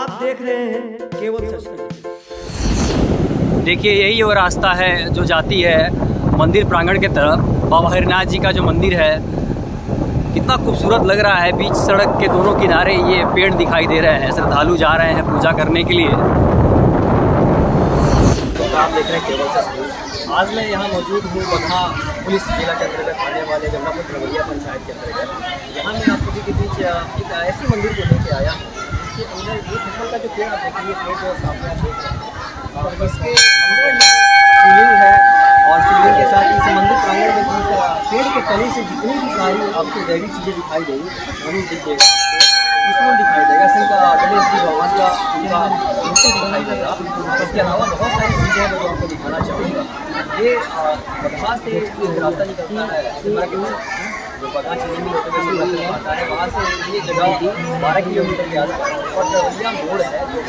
आप देख रहे हैं केवल सच। देखिए यही वो रास्ता है जो जाती है मंदिर प्रांगण के तरफ। बाबा हरिनाथ जी का जो मंदिर है कितना खूबसूरत लग रहा है। बीच सड़क के दोनों किनारे ये पेड़ दिखाई दे रहे हैं। श्रद्धालु जा रहे हैं पूजा करने के लिए। तो आप देख रहे हैं केवल सच। आज मैं यहाँ मौजूद हूँ बगहा पुलिस जिला के अंतर्गत आने वाले गंगापुर रवैया पंचायत के अंतर्गत। यहाँ मैं आप सभी के बीच एक ऐसे मंदिर को लेके आया हूँ इसके अंदर ये फसल का जो पेड़ आप देखेंगे, पेड़ जो सामने आप देख रहे हैं, और इसके अंदर शिवलिंग है और शिवलिंग के साथ इस मंदिर प्रांगण में पेड़ के तले से जितनी भी सारी आपको दैवी चीज़ें दिखाई देंगी वही दिखेगा। त्रिशूल दिखाई देगा, सिंह का गणेश जी भगवान का उनका मूर्ति दिखाई देगा। इसके अलावा बहुत सारी चीज़ें हैं जो आपको दिखाना चाहूँगा। ये बगहा से रास्ता निकलता है जो बगहा चीनी होते हुए आता है, वहाँ से ये जगह 12 किलोमीटर के आसपास और रवैया मोड़ है जो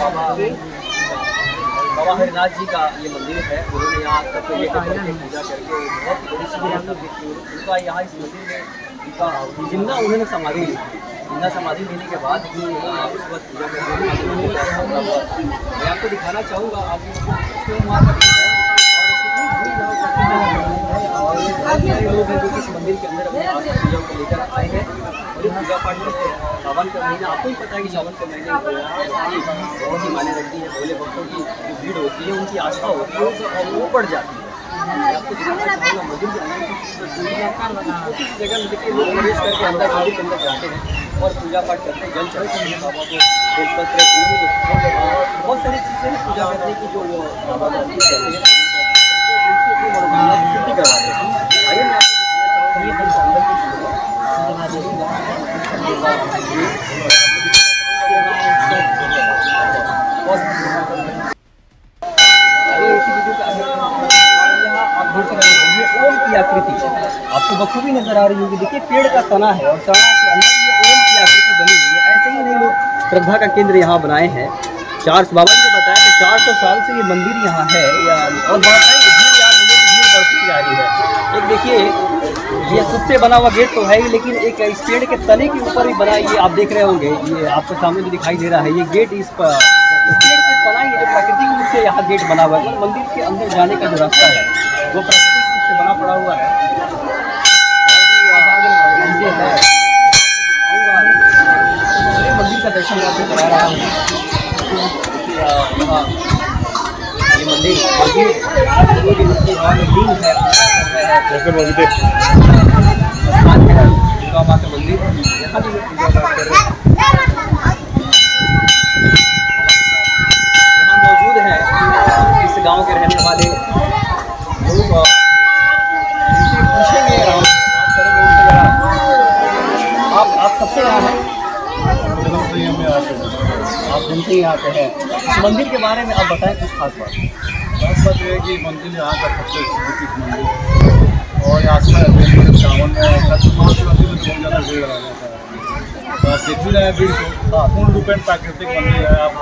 बाबा हरिनाथ जी का ये मंदिर है। उन्होंने यहाँ तक पूजा करके बहुत बड़ी उनका यहाँ इस मंदिर में उनका जिंदा उन्होंने समाधि ली। जिंदा समाधि लेने के बाद ही उस वक्त पूजा करके मैं आपको दिखाना चाहूँगा। आप लोग हैं जो इस मंदिर के अंदर अपने आस्था पूजा को लेकर आए हैं और पूजा पाठ करते हैं। सावन का महीना आपको ही पता है कि सावन के महीने में बहुत ही माने रखती है। भोले भक्तों की जो भीड़ होती है, उनकी आस्था होती है और वो बढ़ जाती है। आपको दिखाना चाहूँगा मंदिर के अंदर इस जगह में देखिए लोग प्रवेश करके अंदर मंदिर के अंदर जाते हैं और पूजा पाठ करते हैं। जल चढ़ाते हैं बाबा को, बेलपत्र बहुत सारी चीज़ें हैं पूजा करने की जो वो बाबा को करते हैं। छुट्टी करवाते हैं। आइए मैं आपको दिखाना चाहूँगा ओम की आकृति आपको बखूबी नजर आ रही होगी। देखिए पेड़ का तना है और तना के अंदर ये ओम की आकृति बनी हुई है। ऐसे ही नहीं लोग श्रद्धा का केंद्र यहाँ बनाए हैं। बाबा जी ने बताया कि 400 साल से ये मंदिर यहाँ है और बढ़ता ही भीड़ यहाँ लोगों की भीड़ बढ़ती जा रही है। एक देखिए ये खुद से बना हुआ गेट तो है ही, लेकिन एक इस पेड़ के तने के ऊपर ही बना, ये आप देख रहे होंगे, ये आपके सामने जो दिखाई दे रहा है ये गेट इस पेड़ के तना ही जो प्राकृतिक रूप से यहाँ गेट बना हुआ है। मंदिर के अंदर जाने का जो रास्ता है वो प्राकृतिक रूप से बना पड़ा हुआ है। मंदिर का दर्शन आपको करा रहा हूँ। ये मंदिर माँ का मंदिर यहाँ भी पूजा पाठ कर रहे हैं। यहाँ मौजूद है इस गांव के रहने वाले लोग, उनसे पूछेंगे बात करेंगे उनसे। आप सबसे यहाँ हैं, आप जन से ही आते हैं। इस मंदिर के बारे में आप बताएं कुछ खास बात। खास बात यह है कि मंदिर यहाँ का सबसे विकसित मंदिर और यहाँ से सावन में बहुत ज़्यादा भीड़ लगा जाता है। तो आप देख भी रहे हैं भीड़ को। पूर्ण रूपेण प्राकृतिक मंदिर है। आप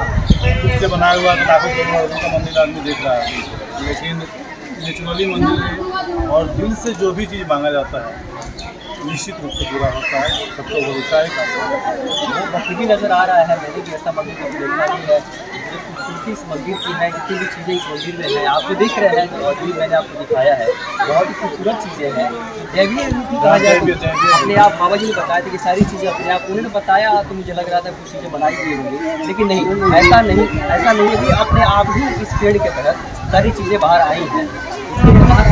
खुद से बनाया हुआ लाखों करोड़ों का मंदिर आदमी देख रहा है, लेकिन नेचुरली मंदिर है और दिल से जो भी चीज़ मांगा जाता है निश्चित रूप से पूरा होता है। सबको भरोसा है वो बखूबी नज़र आ रहा है। मैंने भी ऐसा मंदिर को देखा भी है। जो खूबसूरती इस मंदिर की है, जितनी भी चीज़ें इस मंदिर में हैं आप जो देख रहे हैं, जो अभी मैंने आपको दिखाया है बहुत ही खूबसूरत चीज़ें हैं। दैवीय रूप कहा जाए अपने आप बाबा जी ने बताया था कि सारी चीज़ें अपने आप उन्होंने बताया तो मुझे लग रहा था कुछ चीज़ें बनाई हुई होंगी, लेकिन नहीं, ऐसा नहीं है कि अपने आप ही इस पेड़ के तहत सारी चीज़ें बाहर आई हैं। इसके बाहर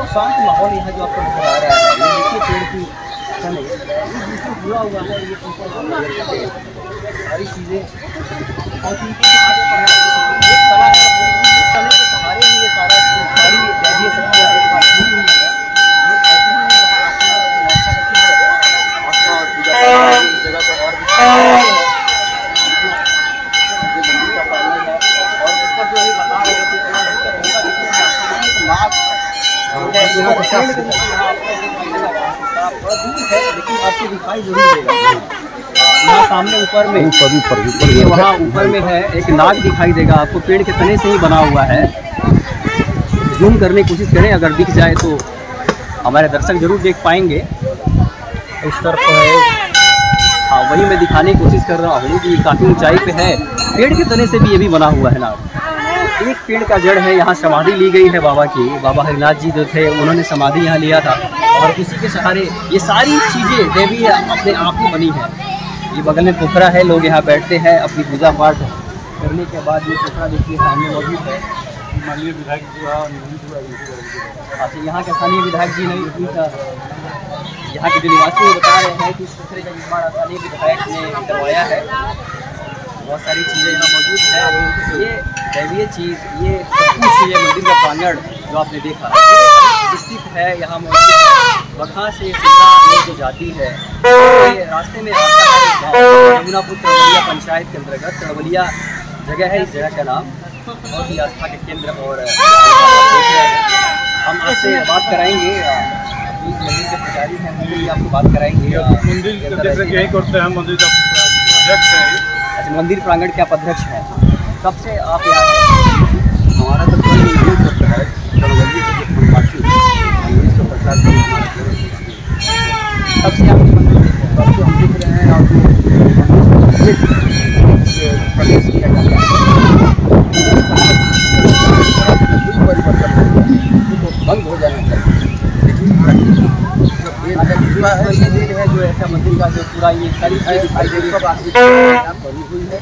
शांत माहौल यहाँ जो आपको नजर आ रहा है। ये देखिए पेड़ की तने जुड़ा हुआ है, ये सारी चीज़ें और इनके तने के सहारे ही ये सारी दैवीय शक्तियाँ जगह को और आपको दिखाई जरूर देगा। यहाँ सामने ऊपर में ये वहाँ ऊपर में है एक नाग दिखाई देगा आपको, पेड़ के तने से ही बना हुआ है। जूम करने की कोशिश करें, अगर दिख जाए तो हमारे दर्शक जरूर देख पाएंगे। इस तरफ है, हाँ वही मैं दिखाने की कोशिश कर रहा हूँ कि काफ़ी ऊंचाई पे है, पेड़ के तने से भी ये भी बना हुआ है नाग। एक पेड़ का जड़ है, यहाँ समाधि ली गई है बाबा की। बाबा हरिनाथ जी जो थे उन्होंने समाधि यहाँ लिया था और उसी के सहारे ये सारी चीज़ें देवी अपने आप ही बनी है। ये बगल में पोखरा है, लोग यहाँ बैठते हैं अपनी पूजा पाठ करने के बाद। ये पोखरा देखिए सामने मौजूद है। माननीय विधायक जी अच्छा, यहाँ के स्थानीय विधायक जी ने यहाँ के जो निवासी वो बता रहे हैं कि इस पोखरे का निर्माण स्थानीय विधायक ने करवाया है। बहुत सारी चीज़ें यहाँ मौजूद है। ये दैवीय चीज़, ये सब कुछ, ये मंदिर का प्रांगण जो आपने देखा स्थित है यहाँ मौजूद है। वहाँ से सीधा जो जाती है ये रास्ते में रास्ता है यमुनापुर तड़वलिया पंचायत के अंतर्गत तड़वलिया जगह है। इस जगह का नाम बहुत ही आस्था के केंद्र और हम आपसे बात कराएंगे। इस मंदिर के पुजारी हैं, उनसे आपको बात कराएंगे। मंदिर जैसे कि यही करते हैं, मंदिर का अध्यक्ष है। अच्छा, मंदिर प्रांगण के आप अध्यक्ष हैं, कब से आप यहाँ हैं? हमारा तो कोई नहीं करता है, तड़वलिया के जो फुलवासी 1950 में कब से आप इस मंदिर देख रहे हैं? तब से हम दिख रहे हैं। और प्रदेश किया जाता है, परिवर्तन बंद हो जाना चाहिए। मंदिर है जो ऐसा मंदिर का जो पूरा ये सारी चीज़ें दिखाई दे रही है बनी हुई है।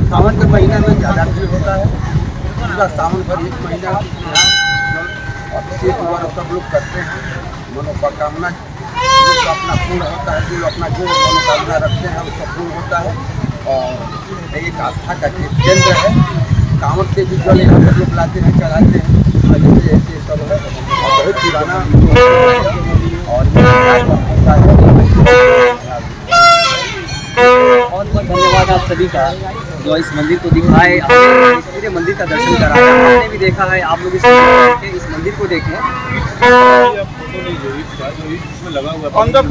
सावन के महीने में ज़्यादा भीड़ होता है, पूरा सावन भर 1 महीना अभिषेक वगैरह सब लोग करते हैं। मनोकामना जो अपना पूर्ण होता है, जो अपना जो मनोकामना रखते हैं उसका पूर्ण होता है। और एक आस्था का केंद्र है। कांवड़ से भी जल यहाँ पर लोग लाते हैं, चढ़ाते हैं। ऐसे सब है और बहुत पुराना और बहुत बहुत धन्यवाद आप सभी का जो इस मंदिर को दिखाए, इस पूरे मंदिर का दर्शन कराया। आपने भी देखा है, आप लोग इस मंदिर को देखें। लगा हुआ अंदर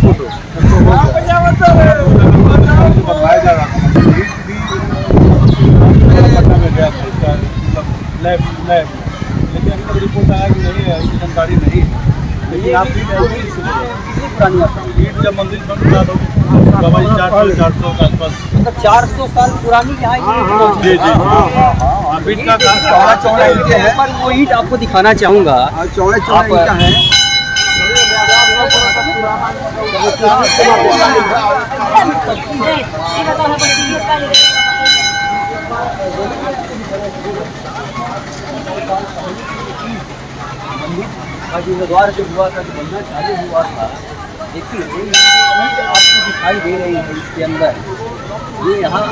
फोटो बताया जा रहा है। लेकिन अभी तक रिपोर्ट आया कि नहीं है, जानकारी नहीं है। लेकिन आप ईट जब मंदिर बन रहा तो 400 के आसपास, मतलब 400 साल पुरानी यहाँ जी जी ईट का चौड़ा ईंटें हैं। पर वो ईट आपको दिखाना चाहूँगा, चौड़े ईंटें हैं। जीर्णोद्वार जो हुआ था, जो बनना चालू हुआ था, देखिए ये आपको दिखाई दे रही है। इसके अंदर ये यहाँ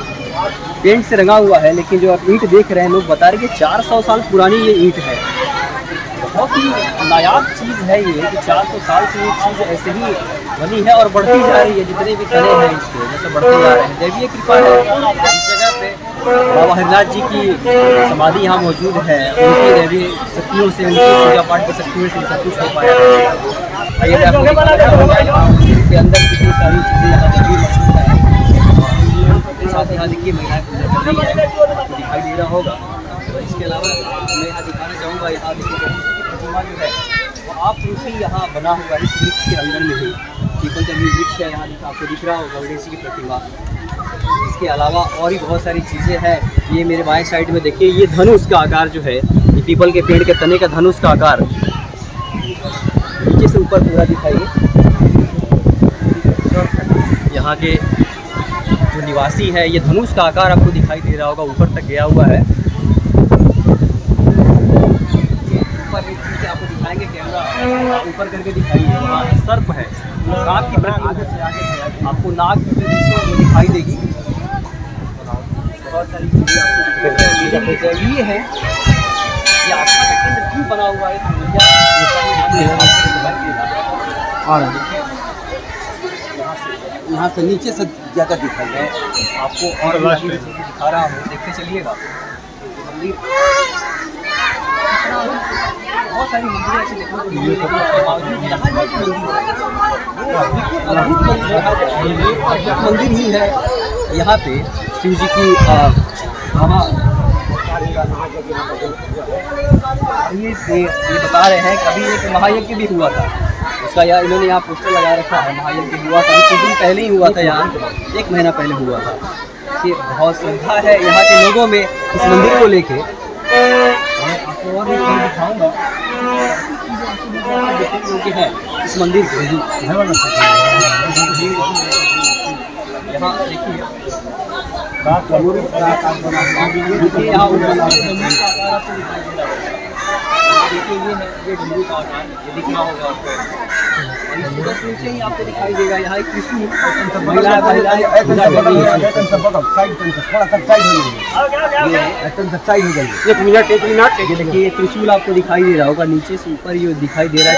पेंट से रंगा हुआ है, लेकिन जो आप ईंट देख रहे हैं लोग बता रहे हैं कि 400 साल पुरानी ये ईंट है। बहुत ही नायाब चीज़ है ये कि 400 साल से ये चीज़ ऐसे ही बनी है और बढ़ती जा रही है। जितने भी तने हैं इसके जैसे बढ़ते जा रहे हैं। दैवीय कृपा है इस जगह पे। बाबा हरिनाथ जी की समाधि यहाँ मौजूद है, उनकी दैवीय शक्तियों से, उनकी पूजा पाठ की शक्तियों से सब कुछ हो पाया है। आइए आपको मंदिर के अंदर कितनी सारी चीज़ें यहाँ दैवीय मौजूद है। साथ यहाँ देखिए महिलाएं पूजा कर रही है, आपको दिखाई दे रहा होगा। तो इसके अलावा मैं यहाँ दिखाना चाहूँगा, यहाँ देखिए गणेश जी की प्रतिमा जो है वो आप रूपी यहाँ बना हुआ है। इस वृक्ष के अंदर में ही पीपल का भी वृक्ष है, यहाँ आपको दिख रहा होगा गणेश जी की प्रतिमा। इसके अलावा और भी बहुत सारी चीज़ें हैं। ये मेरे बाएं साइड में देखिए, ये धनुष का आकार जो है, ये पीपल के पेड़ के तने का धनुष का आकार नीचे से ऊपर पूरा दिखाइए। यहाँ के जो निवासी है, ये धनुष का आकार आपको दिखाई दे रहा होगा, ऊपर तक गया हुआ है। ऊपर एक चीज़ आपको दिखाएंगे, कैमरा ऊपर करके दिखाइए। वहाँ सर्प है, सांप की प्रतिमा आपको नाग दिखाई देगी। बहुत सारी चीज़ें आपको ये है, ये आस्था का केंद्र क्यों बना हुआ है? यहाँ से नीचे से ज़्यादा दिखाई है आपको और दिखा रहा हूँ, देखते चलिएगा। मंदिर बहुत सारी मंदिरें ऐसी देखने को मिली, लेकिन उसके बावजूद यहाँ जो मंदिर ही है, यहाँ पे शिव जी की ये बता रहे हैं कभी एक महायज्ञ भी हुआ था, उसका यहाँ इन्होंने यहाँ पोस्टर लगा रखा है, महायज्ञ हुआ था कुछ दिन पहले ही हुआ था, यहाँ 1 महीना पहले हुआ था। कि बहुत श्रद्धा है यहाँ के लोगों में इस मंदिर को लेके। आपको और भी दिखाऊंगा है इस मंदिर को। यहाँ देखिए यहाँ देखिए ये डमरू का आकार ये दिखना होगा आपको, और इस से ही आपको दिखाई देगा यहाँ एक त्रिशूल देखिए ये त्रिशूल आपको दिखाई दे रहा होगा, नीचे से ऊपर ये दिखाई दे रहा है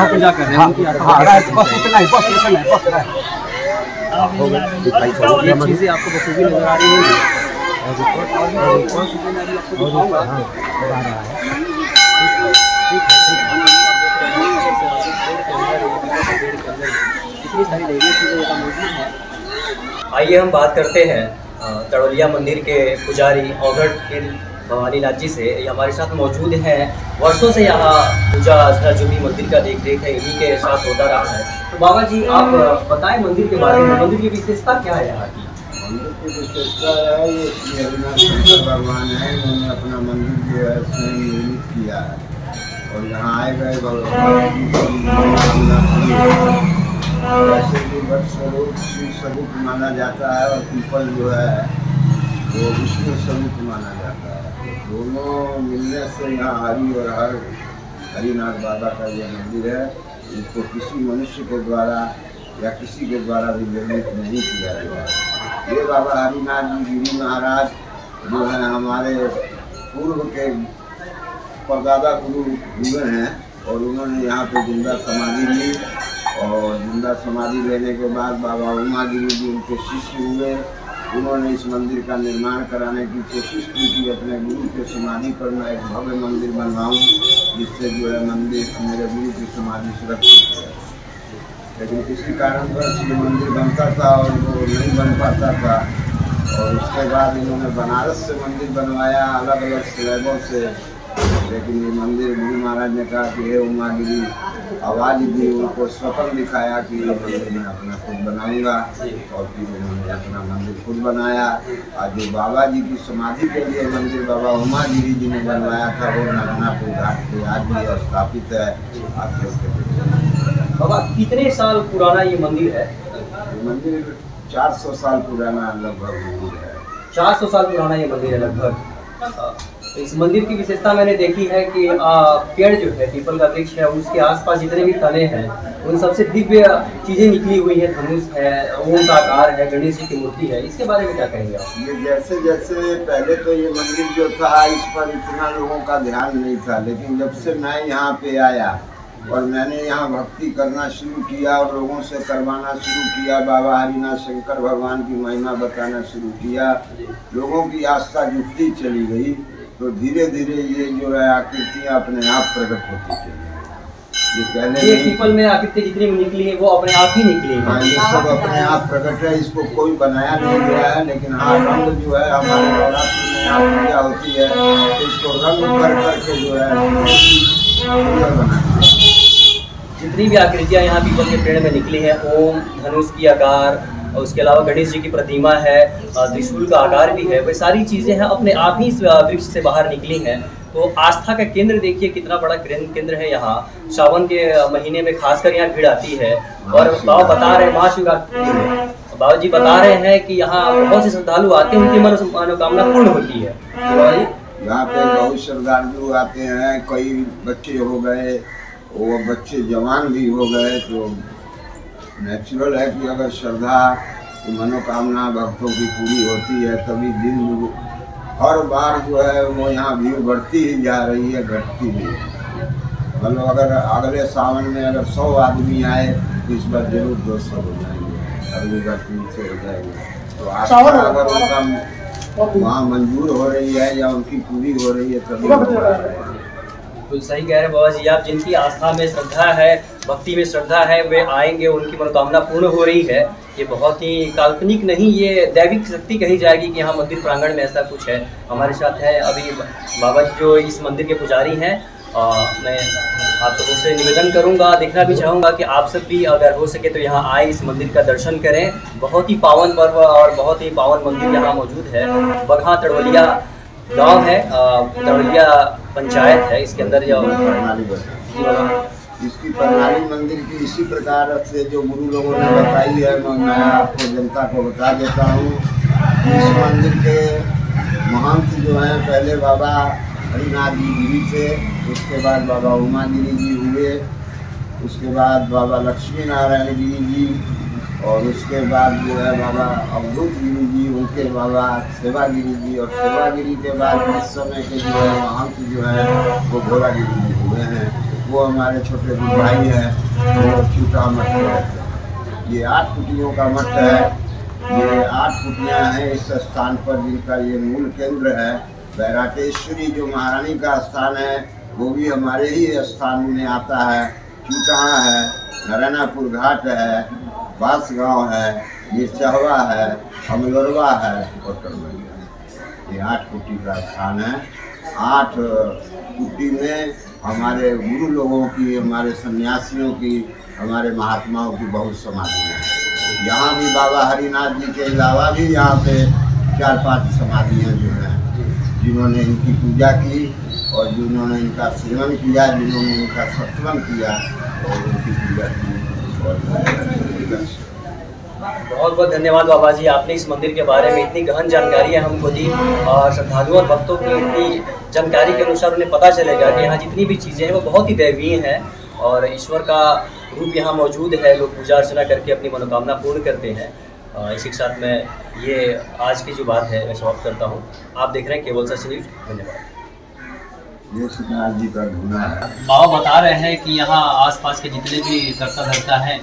पूजा कर रहे हैं, चीज़ें आपको बखूबी नजर आ रही होंगी। आइए हम बात करते हैं तड़ोलिया मंदिर के पुजारी औघड़ भवानी नाथ जी से। ये हमारे साथ मौजूद हैं, वर्षों से यहाँ पूजा अर्चना जो भी मंदिर का देख रेख है इन्हीं के साथ होता रहा है। तो बाबा जी आप बताएं मंदिर के बारे में, मंदिर की विशेषता क्या है यहाँ की? मंदिर की विशेषता है ये हरिनाथ शंकर भगवान है, इन्होंने अपना मंदिर जो है स्वयं निर्मित किया है, और यहाँ आए गए भगवान वैसे भी वट स्वरूप शिव स्वरूप माना जाता है, और पीपल जो है वो विष्णु स्वरूप माना जाता है। दोनों मिलने से यहाँ हरि और हरिनाथ बाबा का यह मंदिर है। इसको किसी मनुष्य के द्वारा या किसी के द्वारा भी निर्मित नहीं किया गया है। ये बाबा हरिनाथ जी गिरी महाराज जो है हमारे पूर्व के परदादा गुरु हुए हैं, और उन्होंने यहाँ पे जिंदा समाधि ली, और जिंदा समाधि लेने के बाद बाबा उमा गिरी जी उनके शिष्य हुए। उन्होंने इस मंदिर का निर्माण कराने की कोशिश की कि अपने गुरु के समाधि पर मैं एक भव्य मंदिर बनवाऊँ, जिससे जो है मंदिर मेरे गुरु की समाधि सुरक्षित है। लेकिन किसी कारणवश ये मंदिर बनता था और वो नहीं बन पाता था, और उसके बाद इन्होंने बनारस से मंदिर बनवाया अलग अलग स्लैबों से। लेकिन ये मंदिर गुरु महाराज ने कहा कि हे उमा गिरी, आवाज़ दी, उनको स्वप्न दिखाया कि ये मंदिर मैं अपना खुद बनाऊंगा, और फिर उन्होंने अपना मंदिर खुद बनाया। आज जो बाबा जी की समाधि के लिए मंदिर बाबा उमा गिरी जी ने बनवाया था वो नागनापुर घाट पे आज भी स्थापित है। आप लोग बाबा कितने साल पुराना ये मंदिर है? ये मंदिर 400 साल पुराना लगभग मंदिर है। 400 साल पुराना ये मंदिर है लगभग। इस मंदिर की विशेषता मैंने देखी है कि पेड़ जो है पीपल का वृक्ष है, उसके आसपास जितने भी तने हैं उन सबसे दिव्य चीजें निकली हुई है, धनुष है, ओम का आकार है, गणेश जी की मूर्ति है। इसके बारे में क्या कहेंगे आप? ये जैसे जैसे पहले तो ये मंदिर जो था इस पर इतना लोगों का ध्यान नहीं था, लेकिन जब से मैं यहाँ पे आया और मैंने यहाँ भक्ति करना शुरू किया और लोगों से करवाना शुरू किया, बाबा हरिनाथ शंकर भगवान की महिमा बताना शुरू किया, लोगों की आस्था जुटती चली गई, तो धीरे धीरे ये जो है आकृतियाँ अपने आप प्रकट होती चली गई। ये पहले ये पीपल में आकृति जितनी निकली है वो अपने आप ही निकली है। हाँ, ये सब अपने आप प्रकट है, इसको कोई बनाया नहीं गया है। लेकिन हाँ, रंग जो है हमारे नवरात्रि में यहाँ पूजा होती है तो इसको रंग कर करके जो है सुंदर बनाते हैं। जितनी भी आकृतियाँ यहाँ पीपल के पेड़ में निकली है, ओम, धनुष की आकार, और उसके अलावा गणेश जी की प्रतिमा है, त्रिशूल का आकार भी है, वे सारी चीज़ें हैं अपने आप ही इस वृक्ष से बाहर निकली हैं। तो आस्था का केंद्र देखिए कितना बड़ा केंद्र है यहाँ। सावन के महीने में खासकर यहाँ भीड़ आती है, और बाबा बता रहे हैं महाशिवरात्रि में बाबा जी बता रहे हैं कि यहाँ बहुत से श्रद्धालु आते हैं, उनकी मनोकामना पूर्ण होती है। यहाँ पे बहुत श्रद्धालु आते हैं, कई बच्चे हो गए, वो बच्चे जवान भी हो गए, तो नेचुरल है कि अगर श्रद्धा की मनोकामना भक्तों की पूरी होती है तभी दिन हर बार जो है वो यहाँ भीड़ बढ़ती ही जा रही है, घटती नहीं। मतलब अगर अगले सावन में अगर 100 आदमी आए तो इस बार जरूर 200 हो जाएंगे, अगली बार 300 हो जाएंगे। तो आस्था अगर उनका वहाँ मंजूर हो रही है या उनकी पूरी हो रही है तभी हो रहा है। तो सही कह रहे हैं बाबा जी आप, जिनकी आस्था में श्रद्धा है, भक्ति में श्रद्धा है, वे आएंगे, उनकी मनोकामना पूर्ण हो रही है। ये बहुत ही काल्पनिक नहीं, ये दैविक शक्ति कही जाएगी कि यहाँ मंदिर प्रांगण में ऐसा कुछ है। हमारे साथ है अभी बाबा जी जो इस मंदिर के पुजारी हैं। मैं आप सबों से निवेदन करूंगा, देखना भी चाहूँगा कि आप सब भी अगर हो सके तो यहाँ आए, इस मंदिर का दर्शन करें। बहुत ही पावन पर्व और बहुत ही पावन मंदिर यहाँ मौजूद है। बगहा तड़वलिया गांव है, तड़वलिया पंचायत है, इसके अंदर जो इसकी प्रणाली मंदिर की इसी प्रकार से जो गुरु लोगों ने बताई है, मैं आपको जनता को बता देता हूँ। इस मंदिर के महंत जो हैं, पहले बाबा हरिनाथ जी गिरी थे, उसके बाद बाबा उमा गिरी जी हुए, उसके बाद बाबा लक्ष्मी नारायण गिरी जी, और उसके बाद जो है बाबा अवधूत गिरी जी, उनके बाबा सेवागिरी जी, और सेवागिरी के बाद इस समय के जो है महंत जो है वो भोला गिरी जी हुए हैं। वो हमारे छोटे भाई हैं, वो चूटा मठ में रहते हैं। ये 8 कुटियों का मठ है। ये 8 कुटियाँ हैं इस स्थान पर, जिनका ये मूल केंद्र है। बैराटेश्वरी जो महारानी का स्थान है वो भी हमारे ही स्थान में आता है। चूटहा है, नारायणापुर घाट है, बास गाँव है, मिर्चहवा है, अमलोरवा है और टड़वलिया है। ये 8 कुटी का स्थान है। 8 कुटी में हमारे गुरु लोगों की, हमारे सन्यासियों की, हमारे महात्माओं की बहुत समाधियाँ हैं। यहाँ भी बाबा हरिनाथ जी के अलावा भी यहाँ पे 4-5 समाधियाँ जो हैं, जिन्होंने इनकी पूजा की और जिन्होंने इनका सेवन किया, जिन्होंने इनका सत्वन किया और उनकी पूजा की। बहुत बहुत धन्यवाद बाबा जी, आपने इस मंदिर के बारे में इतनी गहन जानकारी हमको दी, और श्रद्धालुओं और भक्तों की इतनी जानकारी के अनुसार उन्हें पता चलेगा कि यहाँ जितनी भी चीज़ें हैं वो बहुत ही दैवीय हैं और ईश्वर का रूप यहाँ मौजूद है। लोग पूजा अर्चना करके अपनी मनोकामना पूर्ण करते हैं। इसी के साथ मैं ये आज की जो बात है मैं समाप्त करता हूँ। आप देख रहे हैं केवल सच न्यूज। धन्यवाद। ये सुनार जी का गुना है। बाबा बता रहे हैं कि यहाँ आसपास के जितने भी कर्ता धर्ता हैं,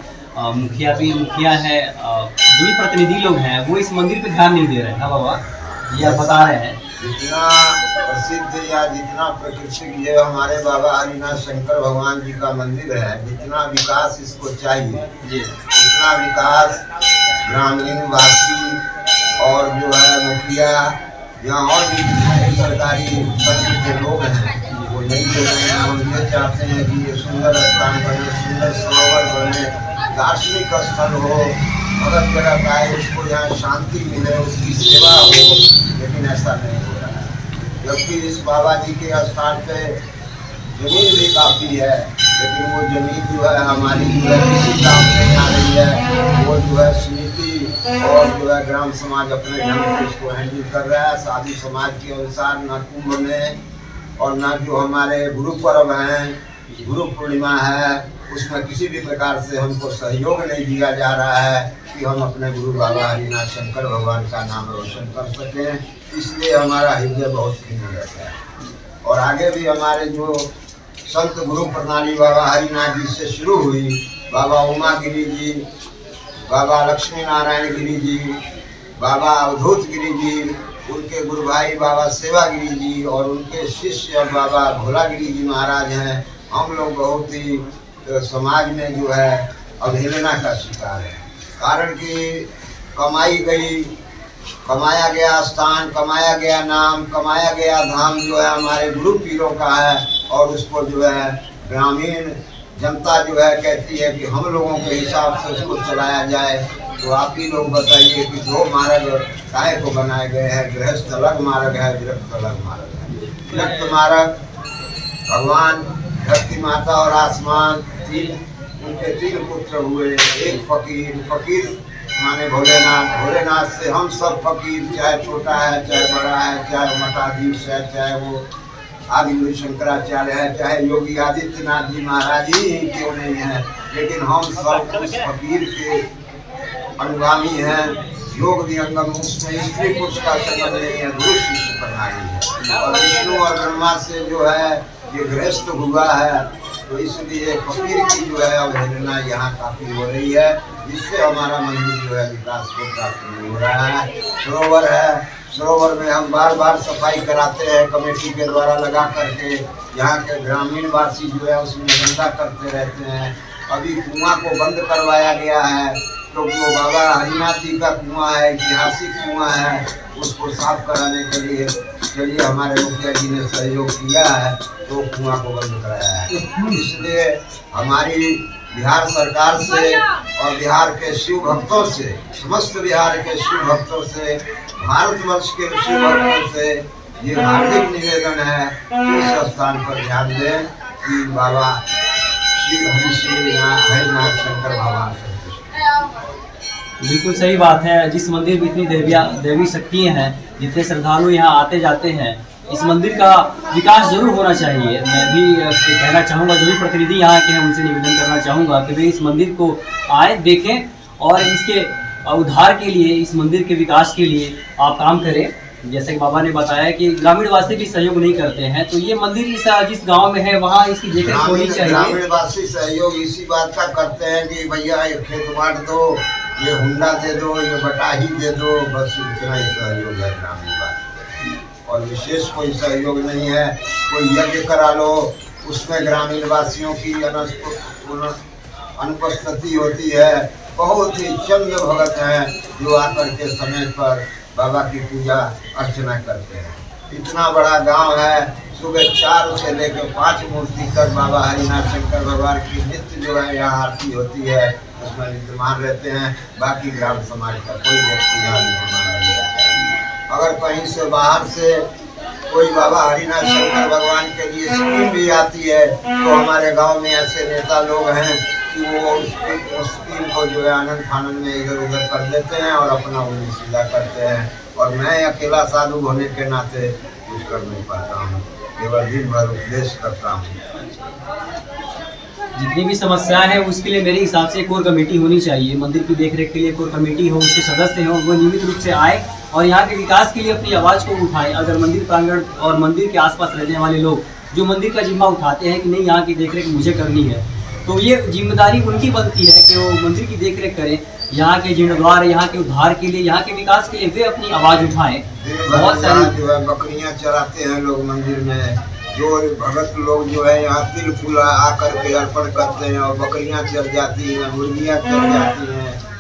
मुखिया है, जो भी प्रतिनिधि लोग हैं, वो इस मंदिर पे ध्यान नहीं दे रहे हैं ना बाबा, ये आप बता रहे हैं। जितना प्रसिद्ध या जितना प्राकृतिक ये हमारे बाबा हरिनाथ शंकर भगवान जी का मंदिर है, जितना विकास इसको चाहिए जी, उतना विकास ग्रामीण वासी और जो है मुखिया या और भी जितने सरकारी तंत्र के लोग हैं वो नहीं दे रहे हैं। हम ये चाहते हैं कि ये सुंदर स्थान बने, सुंदर सरोवर बने, दार्शनिक स्थल हो, मदद जगह आए, उसको यहाँ शांति मिले, उसकी सेवा हो, लेकिन ऐसा नहीं हो रहा है। जबकि इस बाबा जी के स्थान पे जमीन भी काफ़ी है, लेकिन वो जमीन जो है हमारी जो है किसी काम नहीं आ रही है। वो जो है समिति और जो है ग्राम समाज अपने ढंग से इसको हैंडल कर रहा है। साधु समाज के अनुसार न कुंभ में और न जो हमारे गुरु पर्व हैं, गुरु पूर्णिमा है, उसमें किसी भी प्रकार से हमको सहयोग नहीं दिया जा रहा है कि हम अपने गुरु बाबा हरिनाथ शंकर भगवान का नाम रोशन कर सकें। इसलिए हमारा हृदय बहुत खिन्न रहता है। और आगे भी हमारे जो संत गुरु प्रणाली बाबा हरिनाथ जी से शुरू हुई, बाबा उमा गिरी जी, बाबा लक्ष्मी नारायण गिरी जी, बाबा अवधूत गिरी जी, उनके गुरु भाई बाबा सेवागिरी जी और उनके शिष्य बाबा भोला गिरी जी महाराज हैं। हम लोग बहुत ही समाज में जो है अवहेलना का शिकार है। कारण कि कमाया गया स्थान, कमाया गया नाम, कमाया गया धाम जो है हमारे गुरु पीरों का है, और उसको जो है ग्रामीण जनता जो है कहती है कि हम लोगों के हिसाब से उसको चलाया जाए। तो आप ही लोग बताइए कि 2 मार्ग काहे को बनाए गए हैं? गृहस्थ अलग मार्ग है, विरक्त अलग मार्ग है। विरक्त मार्ग भगवान धरती माता और आसमान, उनके 3 पुत्र हुए। एक फकीर माने भोलेनाथ, भोलेनाथ से हम सब फकीर, चाहे छोटा है चाहे बड़ा है, चाहे मठाधीश है, चाहे वो आदिगुरु शंकराचार्य है, चाहे योगी आदित्यनाथ जी महाराज ही क्यों नहीं है, लेकिन हम सब उस फकीर के अनुगामी हैं। योग विहंगम, उसमें स्त्री पुरुष का संगम नहीं है, गुरु शिष्य प्रणाली है। और विष्णु और ब्रह्मा से जो है ये गृहस्थ हुआ है, तो इसलिए फकीर की जो है अवहेलना यहाँ काफ़ी हो रही है, जिससे हमारा मंदिर जो है विकास को प्राप्त नहीं हो रहा है। सरोवर है, सरोवर में हम बार बार सफाई कराते हैं कमेटी के द्वारा लगा करके। यहाँ के ग्रामीण वासी जो है उसमें गंदा करते रहते हैं। अभी कुआं को बंद करवाया गया है क्योंकि वो बाबा हरिनाथ जी का कुआं है, ऐतिहासिक कुआं है, उसको साफ कराने के लिए चलिए हमारे मुखिया जी ने सहयोग किया है तो कुआं को बंद कराया है। इसलिए हमारी बिहार सरकार से और बिहार के शिव भक्तों से, समस्त बिहार के शिव भक्तों से, भारतवर्ष के शिव भक्तों से ये हार्दिक निवेदन है कि इस स्थान पर ध्यान दें कि बाबा श्री हरिनाथ शंकर भगवान। बिल्कुल सही बात है। जिस मंदिर में इतनी देवी शक्तियाँ हैं, जितने श्रद्धालु यहाँ आते जाते हैं, इस मंदिर का विकास जरूर होना चाहिए। मैं भी कहना चाहूँगा, जो भी प्रतिनिधि यहाँ के हैं उनसे निवेदन करना चाहूँगा कि वे इस मंदिर को आए, देखें और इसके उद्धार के लिए, इस मंदिर के विकास के लिए आप काम करें। जैसे कि बाबा ने बताया कि ग्रामीण वासी भी सहयोग नहीं करते हैं, तो ये मंदिर जिस गांव में है वहाँ इसकी देखरेख होनी चाहिए। ग्रामीण वासी सहयोग इसी बात का करते हैं कि भैया ये खेत बांट दो, ये हुंडा दे दो, ये बटाही दे दो, बस इतना ही सहयोग है ग्रामीण वासी, और विशेष कोई सहयोग नहीं है। कोई यज्ञ करा लो, उसमें ग्रामीण वासियों की अनुपस्थिति होती है। बहुत ही चंद भगत हैं जो आकर के समय पर बाबा की पूजा अर्चना करते हैं। इतना बड़ा गांव है, सुबह 4 से लेकर 5 मूर्ति तक बाबा हरिनाथ शंकर भगवान की नित्य जो है यहाँ आरती होती है, उसमें विद्यमान रहते हैं। बाकी ग्राम समाज का कोई व्यक्ति यहाँ विद्यमान नहीं रहता है। अगर कहीं से बाहर से कोई बाबा हरिनाथ शंकर भगवान के लिए स्कीम भी आती है तो हमारे गांव में ऐसे नेता लोग हैं कि वो उस स्कीम को जो है आनंद फानंद में इधर उधर कर देते हैं और अपना उन्हें सीधा करते हैं। और मैं अकेला साधु होने के नाते कुछ कर नहीं पाता हूँ, केवल दिन भर उपदेश करता हूँ। जितनी भी समस्याएं हैं उसके लिए मेरे हिसाब से एक और कमेटी होनी चाहिए। मंदिर की देखरेख के लिए कोई कमेटी हो, उसके सदस्य हों, वो नियमित रूप से आए और यहाँ के विकास के लिए अपनी आवाज़ को उठाएं। अगर मंदिर प्रांगण और मंदिर के आसपास रहने वाले लोग जो मंदिर का जिम्मा उठाते हैं कि नहीं यहाँ की देखरेख मुझे करनी है, तो ये जिम्मेदारी उनकी बनती है कि वो मंदिर की देखरेख करें। यहाँ के जीर्णोद्धार, यहाँ के उद्धार के लिए, यहाँ के विकास के लिए वे अपनी आवाज़ उठाएं। बहुत सारी जो है बकरियाँ चराते हैं लोग मंदिर में, जो भगत लोग जो है यहाँ तिल फूल आकर के अर्पण करते हैं और बकरियाँ चल जाती हैं, मुर्गियाँ चल जाती हैं।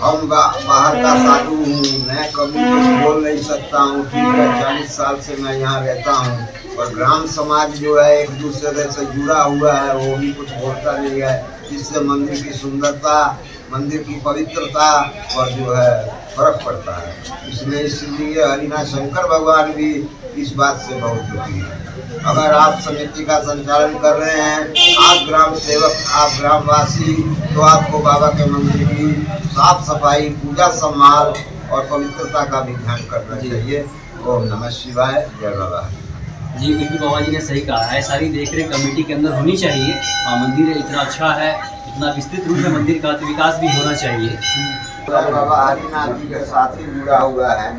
हम बाहर का साधु हूँ, मैं कभी कुछ बोल नहीं सकता हूँ। ठीक है, 40 साल से मैं यहाँ रहता हूँ और ग्राम समाज जो है एक दूसरे से जुड़ा हुआ है, वो भी कुछ बोलता नहीं है, जिससे मंदिर की सुंदरता, मंदिर की पवित्रता और जो है फर्क पड़ता है। इसलिए हरिनाथ शंकर भगवान भी इस बात से बहुत दुखी है। अगर आप समिति का संचालन कर रहे हैं, आप ग्राम सेवक, आप ग्रामवासी, तो आपको बाबा के मंदिर की साफ सफाई, पूजा सम्मान और पवित्रता का भी ध्यान करना चाहिए। ओम नमः शिवाय, जय बाबा। जी बिल्कुल, बाबा जी ने सही कहा है। सारी देखरेख कमेटी के अंदर होनी चाहिए। मंदिर इतना अच्छा है, इतना विस्तृत रूप में मंदिर का विकास भी होना चाहिए। बाबा हरिनाथ जी के साथ ही जुड़ा हुआ है।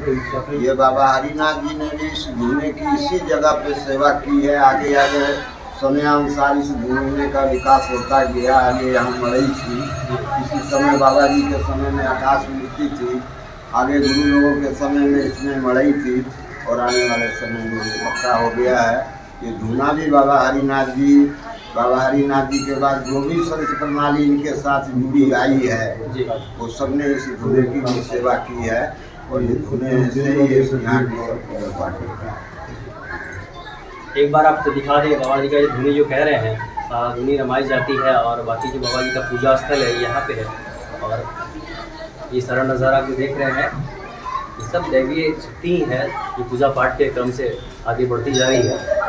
ये बाबा हरिनाथ जी ने भी इस धुने की इसी जगह पे सेवा की है। आगे आगे समयानुसार इस धुने का विकास होता गया। आगे यहाँ मड़ई थी, इसी समय बाबा जी के समय में आकाश मूर्ति थी, आगे गुरु लोगों के समय में इसमें मड़ई थी और आने वाले समय में ये पक्का हो गया है। ये धुना भी बाबा हरिनाथ जी के बाद जो भी संत प्रणाली इनके साथ जुड़ी आई है, वो सबने इस धुने की भी सेवा की है और ये धुने से यहाँ की सब पूजा पाठ होता है। एक बार आपको दिखा दें बाबा जी का ये धुनी जो कह रहे हैं, धुनी रमाई जाती है और बाकी जो बाबा जी का पूजा स्थल है यहाँ पे है। और ये सारा नज़ारा आप जो देख रहे हैं, ये सब दैवीय शक्ति है, ये पूजा पाठ के क्रम से आगे बढ़ती जा रही है।